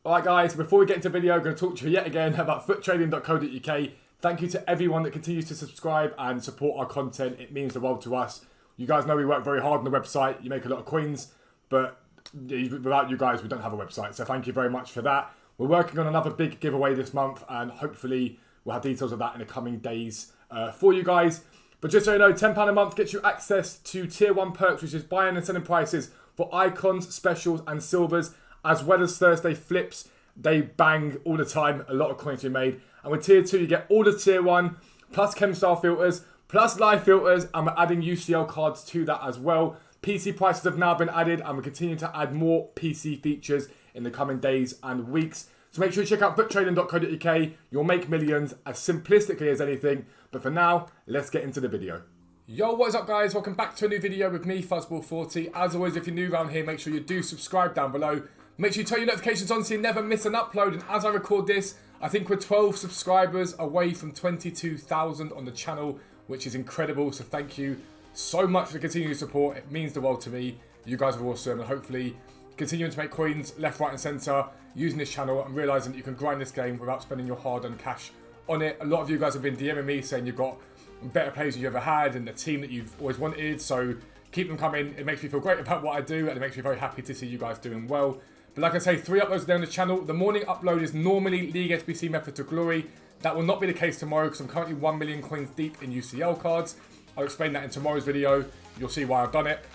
Alright guys, before we get into the video, I'm going to talk to you yet again about futtrading.co.uk. Thank you to everyone that continues to subscribe and support our content. It means the world to us. You guys know we work very hard on the website. You make a lot of coins, but without you guys, we don't have a website. So thank you very much for that. We're working on another big giveaway this month, and hopefully we'll have details of that in the coming days for you guys. But just so you know, £10 a month gets you access to Tier 1 perks, which is buying and selling prices for icons, specials and silvers, as well as Thursday flips. They bang all the time, a lot of coins to be made. And with Tier 2, you get all the Tier 1, plus Chem Style filters, plus live filters, and we're adding UCL cards to that as well. PC prices have now been added, and we continue to add more PC features in the coming days and weeks. So make sure you check out futtrading.co.uk. You'll make millions as simplistically as anything. But for now, let's get into the video. Yo, what is up guys? Welcome back to a new video with me, Fuzzball40. As always, if you're new around here, make sure you do subscribe down below. Make sure you turn your notifications on so you never miss an upload. And as I record this, I think we're 12 subscribers away from 22,000 on the channel, which is incredible. So thank you so much for the continued support. It means the world to me. You guys are awesome, and hopefully continuing to make coins left, right and centre using this channel and realising that you can grind this game without spending your hard-earned cash on it. A lot of you guys have been DMing me saying you've got better players you've ever had and the team that you've always wanted, so keep them coming. It makes me feel great about what I do, and it makes me very happy to see you guys doing well. But like I say, 3 uploads down the channel. The morning upload is normally League SBC Method to Glory. That will not be the case tomorrow because I'm currently 1 million coins deep in UCL cards. I'll explain that in tomorrow's video. You'll see why I've done it.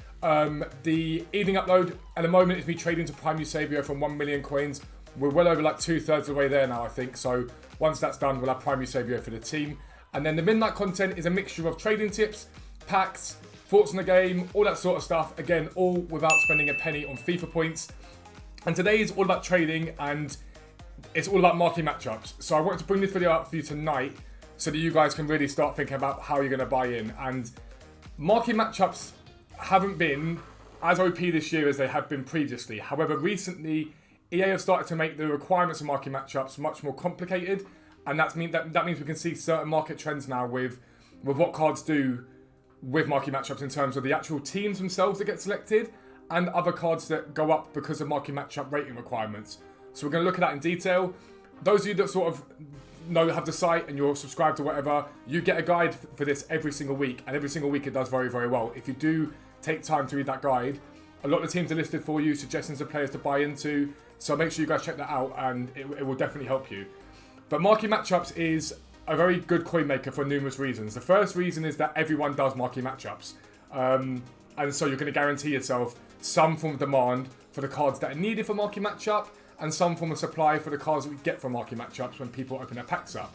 The evening upload at the moment is me trading to Prime Eusebio from 1 million coins. We're well over like 2/3 of the way there now, I think. So once that's done, we'll have Prime Eusebio for the team. And then the midnight content is a mixture of trading tips, packs, thoughts on the game, all that sort of stuff. Again, all without spending a penny on FIFA points. And today is all about trading, and it's all about marquee matchups. So I wanted to bring this video out for you tonight so that you guys can really start thinking about how you're going to buy in. And marquee matchups haven't been as OP this year as they have been previously. However, recently, EA have started to make the requirements of marquee matchups much more complicated. And that means we can see certain market trends now with what cards do with marquee matchups in terms of the actual teams themselves that get selected and other cards that go up because of marquee matchup rating requirements. So we're going to look at that in detail. Those of you that sort of have the site and you're subscribed to whatever, you get a guide for this every single week, and every single week it does very, very well. If you do take time to read that guide, a lot of the teams are listed for you, suggestions of players to buy into, so make sure you guys check that out, and it will definitely help you. But marquee matchups is a very good coin maker for numerous reasons. The first reason is that everyone does marquee matchups, and so you're going to guarantee yourself some form of demand for the cards that are needed for marquee matchup, and some form of supply for the cards that we get from marquee matchups when people open their packs up.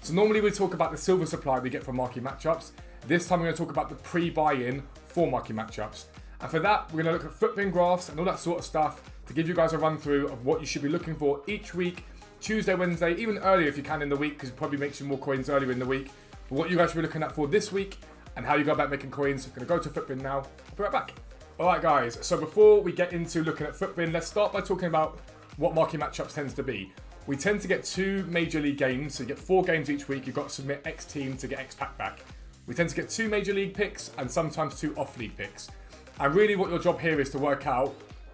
So normally we talk about the silver supply we get from marquee matchups. This time we're going to talk about the pre-buy-in for marquee matchups. And for that, we're going to look at footprint graphs and all that sort of stuff to give you guys a run through of what you should be looking for each week, Tuesday, Wednesday, even earlier if you can in the week, because it probably makes you more coins earlier in the week. But what you guys should be looking at for this week and how you go about making coins. I'm going to go to footprint now. I'll be right back. Alright guys, so before we get into looking at footprint, let's start by talking about what marquee matchups tends to be. We tend to get 2 major league games, so you get 4 games each week. You've got to submit X team to get X pack back. We tend to get 2 major league picks and sometimes 2 off league picks. And really what your job here is to work out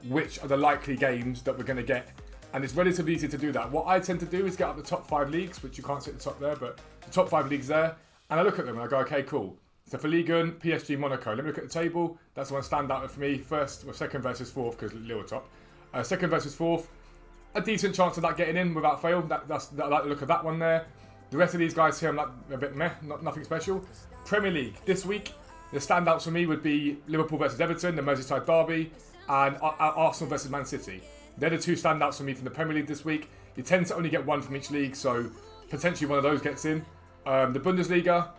which are the likely games that we're going to get. And it's relatively easy to do that. What I tend to do is get up the top 5 leagues, which you can't see at the top there, but the top 5 leagues there. And I look at them and I go, okay, cool. So for Ligue 1, PSG, Monaco. Let me look at the table. That's the one stand out for me. Second versus fourth, because little top. Second versus fourth. A decent chance of that getting in without fail. I like the look of that one there. The rest of these guys here, I'm like a bit meh, nothing special. Premier League this week, the standouts for me would be Liverpool versus Everton, the Merseyside derby, and Arsenal versus Man City. They're the 2 standouts for me from the Premier League this week. You tend to only get 1 from each league, so potentially one of those gets in. The Bundesliga,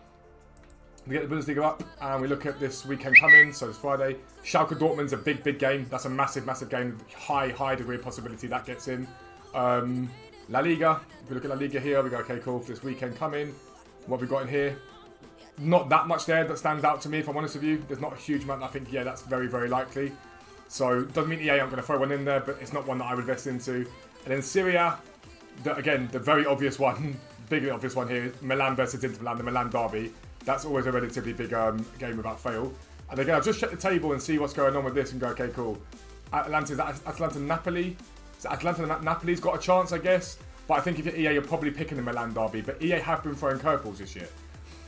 we get the Bundesliga up, and we look at this weekend coming, so it's Friday. Schalke Dortmund's a big, big game. That's a massive, massive game. High degree of possibility that gets in. La Liga, if we look at La Liga here, we go, okay, cool, for this weekend coming. What have we got in here? Not that much there that stands out to me, if I'm honest with you. There's not a huge amount. I think, yeah, that's very, very likely. So, doesn't mean EA aren't going to throw one in there, but it's not one that I would invest into. And then Syria, again, the very obvious one, big obvious one here, Milan versus Inter Milan, the Milan derby. That's always a relatively big game without fail. And again, I'll just check the table and see what's going on with this and go, okay, cool. Atlanta Napoli. Is Atalanta Napoli's got a chance, I guess. But I think if you're EA, you're probably picking the Milan derby. But EA have been throwing curveballs this year.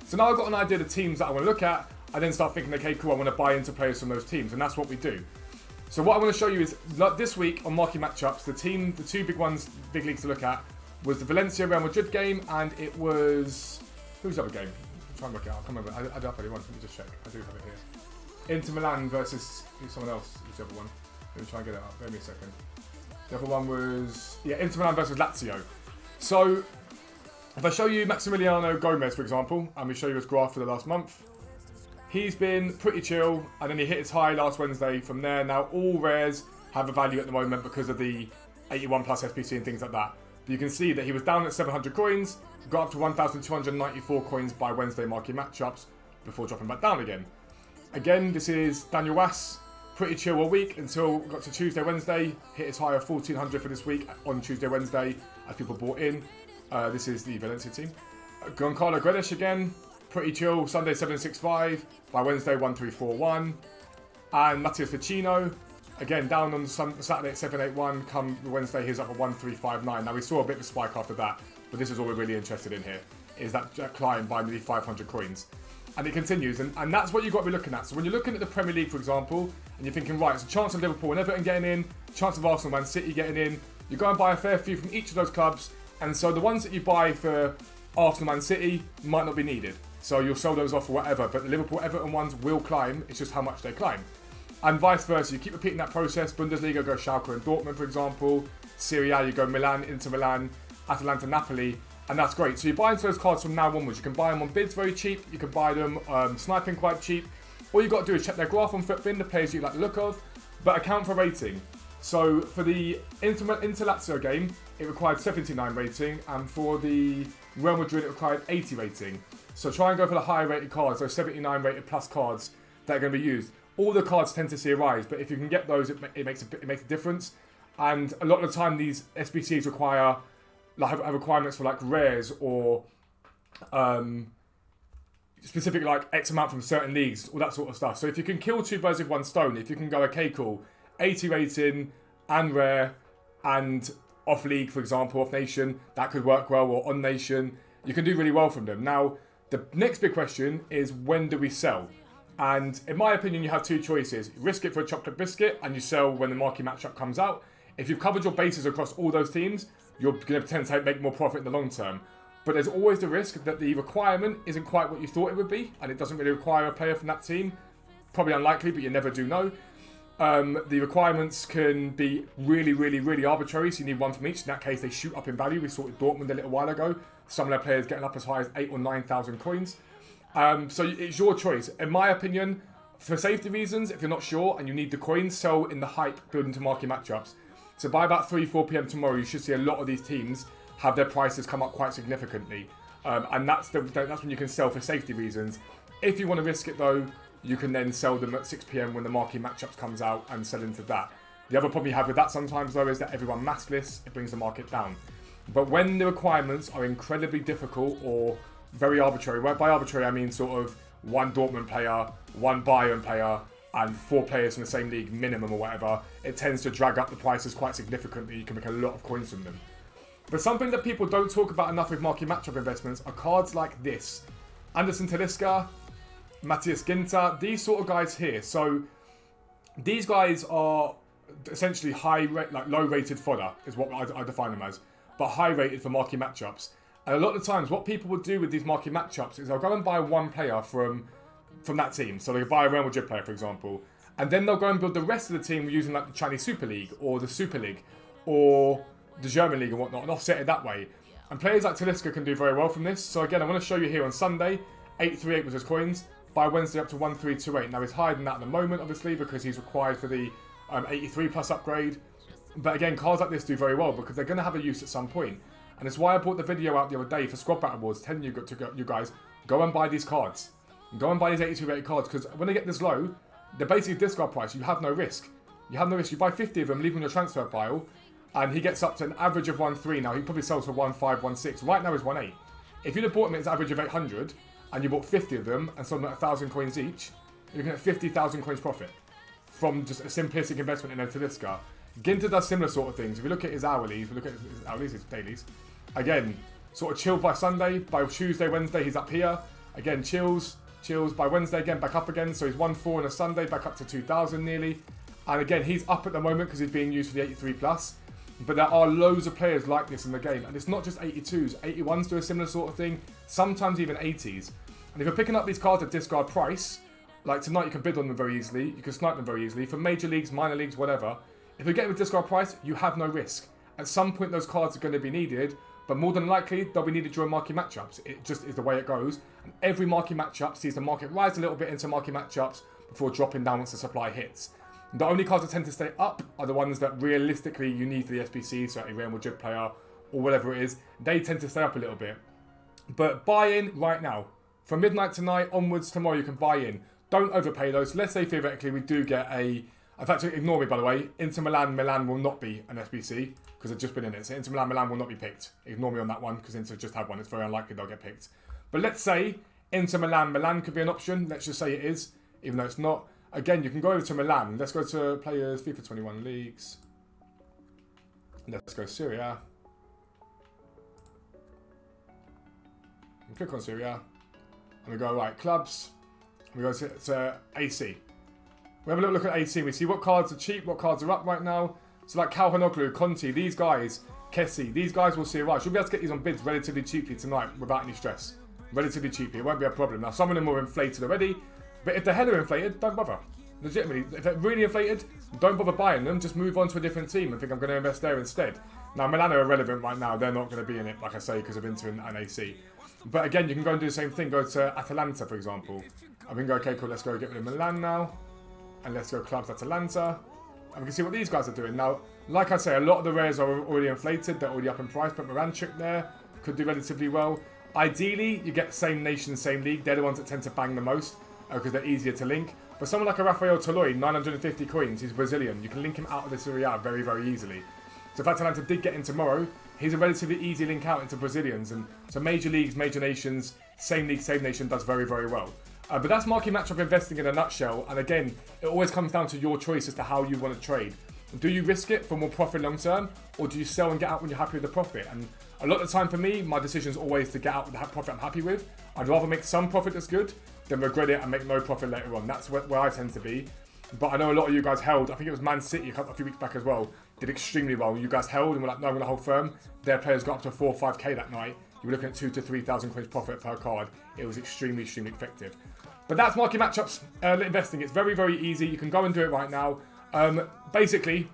So now I've got an idea of the teams that I want to look at. I then start thinking, okay, cool, I want to buy into players from those teams. And that's what we do. So what I want to show you is, this week on Marquee Matchups, the two big ones, big leagues to look at, was the Valencia Real Madrid game, and it was... Who's the other game? I'm trying to look it up. I can't remember. I do have it once. Let me just check. I do have it here. Inter Milan versus someone else. Who's the other one? Let me try and get it up. Wait me a second. The other one was... Yeah, Inter Milan versus Lazio. So, if I show you Maximiliano Gomez, for example, and we show you his graph for the last month, he's been pretty chill, and then he hit his high last Wednesday from there. Now, all rares have a value at the moment because of the 81 plus SBC and things like that. But you can see that he was down at 700 coins, got up to 1,294 coins by Wednesday Marquee Matchups before dropping back down again. Again, this is Daniel Wass, pretty chill all week until got to Tuesday, Wednesday, hit his high of 1,400 for this week on Tuesday, Wednesday as people bought in. This is the Valencia team. Giancarlo Grealish again, pretty chill, Sunday 765, by Wednesday 1341. And Matthias Vecino, again down on Saturday at 781, come Wednesday he's up at 1359. Now we saw a bit of a spike after that, but this is all we're really interested in here, is that climb by nearly 500 coins. And it continues, and that's what you've got to be looking at. So when you're looking at the Premier League, for example, and you're thinking, right, it's a chance of Liverpool and Everton getting in, chance of Arsenal and Man City getting in, you go and buy a fair few from each of those clubs, and so the ones that you buy for Arsenal, Man City might not be needed. So you'll sell those off or whatever, but the Liverpool, Everton ones will climb, it's just how much they climb. And vice versa, you keep repeating that process. Bundesliga, go Schalke and Dortmund, for example. Serie A, you go Milan, Inter Milan, Atalanta, Napoli, and that's great. So you buy into those cards from now onwards. You can buy them on bids very cheap, you can buy them sniping quite cheap. All you've got to do is check their graph on FutBin, the players you like the look of, but account for rating. So for the Inter Lazio game, it required 79 rating, and for the Real Madrid, it required 80 rating. So try and go for the higher rated cards, those 79 rated plus cards that are going to be used. All the cards tend to see a rise, but if you can get those, it makes a difference. And a lot of the time, these SBCs require have requirements for like rares or specific like X amount from certain leagues, all that sort of stuff. So if you can kill two birds with one stone, if you can go, okay, cool, 80 rating and rare and off league, for example, off nation, that could work well, or on nation, you can do really well from them. Now, the next big question is, when do we sell? And in my opinion, you have two choices. Risk it for a chocolate biscuit and you sell when the marquee matchup comes out. If you've covered your bases across all those teams, you're going to tend to make more profit in the long term. But there's always the risk that the requirement isn't quite what you thought it would be, and it doesn't really require a player from that team. Probably unlikely, but you never do know. The requirements can be really, really, really arbitrary, so you need one from each. In that case, they shoot up in value. We saw it with Dortmund a little while ago. Some of their players getting up as high as 8,000 or 9,000 coins. So it's your choice. In my opinion, for safety reasons, if you're not sure and you need the coins, sell in the hype building to marquee matchups. So by about 3-4 p.m. tomorrow, you should see a lot of these teams have their prices come up quite significantly. And that's when you can sell for safety reasons. If you want to risk it though, you can then sell them at 6 p.m. when the marquee matchups comes out and sell into that. The other problem you have with that sometimes though is that everyone mass lists, it brings the market down. But when the requirements are incredibly difficult or very arbitrary, by arbitrary I mean sort of one Dortmund player, one Bayern player, and 4 players from the same league minimum or whatever, it tends to drag up the prices quite significantly. You can make a lot of coins from them. But something that people don't talk about enough with marquee matchup investments are cards like this. Anderson Talisca, Matthias Ginter, these sort of guys here. So these guys are essentially low rated fodder is what I define them as, but high rated for marquee matchups. And a lot of the times what people will do with these marquee matchups is they'll go and buy one player from that team. So they buy a Real Madrid player, for example, and then they'll go and build the rest of the team using like the Chinese Super League or the Super League or the German League and whatnot, and offset it that way. And players like Talisca can do very well from this. So again, I want to show you here on Sunday, 838 was his coins. By Wednesday up to 1328. Now he's higher than that at the moment, obviously, because he's required for the 83 plus upgrade. But again, cards like this do very well because they're going to have a use at some point. And it's why I brought the video out the other day for Squad Battle Awards, telling you guys, go and buy these cards. Go and buy these 82 rated cards, because when they get this low, they're basically discard price. You have no risk. You have no risk. You buy 50 of them, leave them in your transfer pile, and he gets up to an average of 1.3 now. He probably sells for 1.5, 1.6. Right now is 1.8. If you'd have bought him at his average of 800, and you bought 50 of them, and sold them at 1,000 coins each, you're going to get 50,000 coins profit from just a simplistic investment in a Talisca. Ginter does similar sort of things. If you look at his hourlies, if you look at his hourlies, his dailies, again, sort of chilled by Sunday. By Tuesday, Wednesday, he's up here. Again, chills by Wednesday, again, back up again. So he's 1.4 on a Sunday, back up to 2,000 nearly. And again, he's up at the moment because he's being used for the 83 plus. But there are loads of players like this in the game. And it's not just 82s. 81s do a similar sort of thing. Sometimes even 80s. And if you're picking up these cards at discard price, like tonight you can bid on them very easily. You can snipe them very easily. For major leagues, minor leagues, whatever. If you get them with discard price, you have no risk. At some point those cards are going to be needed. But more than likely, they'll be needed during marquee matchups. It just is the way it goes. And every marquee matchup sees the market rise a little bit into marquee matchups before dropping down once the supply hits. The only cards that tend to stay up are the ones that realistically you need for the SBC, so a Real Madrid player or whatever it is. They tend to stay up a little bit. But buy in right now. From midnight tonight onwards tomorrow, you can buy in. Don't overpay those. Let's say theoretically we do get a... In fact, ignore me by the way. Inter Milan will not be an SBC because they've just been in it. So Inter Milan will not be picked. Ignore me on that one because Inter just had one. It's very unlikely they'll get picked. But let's say Inter Milan could be an option. Let's just say it is, even though it's not. Again, you can go over to Milan. Let's go to players, FIFA 21 leagues. Let's go Syria. And click on Syria. And we go, right, clubs. And we go to AC. We have a little look at AC. We see what cards are cheap, what cards are up right now. So like Calhanoglu, Conti, these guys, Kessie, these guys will see a rise. You'll be able to get these on bids relatively cheaply tonight without any stress. Relatively cheaply. It won't be a problem. Now, some of them are inflated already. But if the head are inflated, don't bother. Legitimately, if they're really inflated, don't bother buying them. Just move on to a different team and think I'm going to invest there instead. Now, Milan are irrelevant right now. They're not going to be in it, like I say, because of Inter and AC. But again, you can go and do the same thing. Go to Atalanta, for example. And we can go, okay, cool, let's go get rid of Milan now. And let's go clubs Atalanta. And we can see what these guys are doing. Now, like I say, a lot of the rares are already inflated. They're already up in price. But Moranchuk there could do relatively well. Ideally, you get same nation, same league. They're the ones that tend to bang the most because they're easier to link. But someone like a Rafael Toloi, 950 coins, he's Brazilian. You can link him out of the Serie A very, very easily. So if Atalanta did get in tomorrow, he's a relatively easy link out into Brazilians. And so major leagues, major nations, same league, same nation does very, very well. But that's marquee matchup investing in a nutshell. And again, it always comes down to your choice as to how you want to trade. Do you risk it for more profit long term? Or do you sell and get out when you're happy with the profit? And a lot of the time for me, my decision is always to get out with the profit I'm happy with. I'd rather make some profit that's good than regret it and make no profit later on. That's where I tend to be. But I know a lot of you guys held. I think it was Man City a few weeks back as well. Did extremely well. You guys held and were like, no, I'm going to hold firm. Their players got up to 4 or 5k that night. You were looking at 2,000 to 3,000 coins profit per card. It was extremely, extremely effective. But that's marquee matchups investing. It's very, very easy. You can go and do it right now. Basically,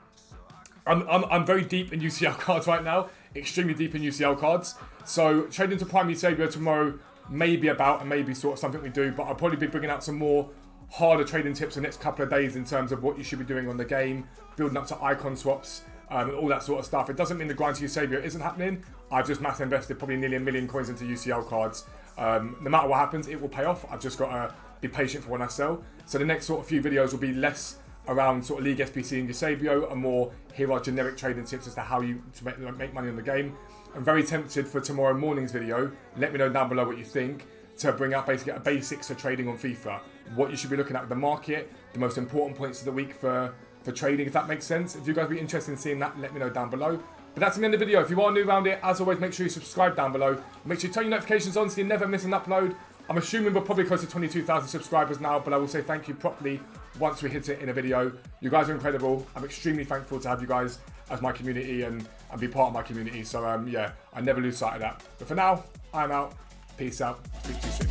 I'm very deep in UCL cards right now. Extremely deep in UCL cards. So trading to Prime Eusebio tomorrow may be about and maybe sort of something we do. But I'll probably be bringing out some more harder trading tips the next couple of days in terms of what you should be doing on the game, building up to icon swaps, and all that sort of stuff. It doesn't mean the grind to Eusebio isn't happening. I've just mass invested probably nearly 1 million coins into UCL cards. No matter what happens, it will pay off. I've just got to be patient for when I sell. So the next sort of few videos will be less around sort of League SBC and Eusebio and more here are generic trading tips as to how you to make money on the game. I'm very tempted for tomorrow morning's video. Let me know down below what you think to bring up basically a basics for trading on FIFA. What you should be looking at with the market, the most important points of the week for trading, if that makes sense. If you guys be interested in seeing that, let me know down below. But that's the end of the video. If you are new around it, as always, make sure you subscribe down below. Make sure you turn your notifications on so you never miss an upload. I'm assuming we're probably close to 22,000 subscribers now, but I will say thank you properly once we hit it in a video. You guys are incredible. I'm extremely thankful to have you guys as my community and be part of my community. So yeah, I never lose sight of that. But for now, I'm out. Peace out. Speak to you soon.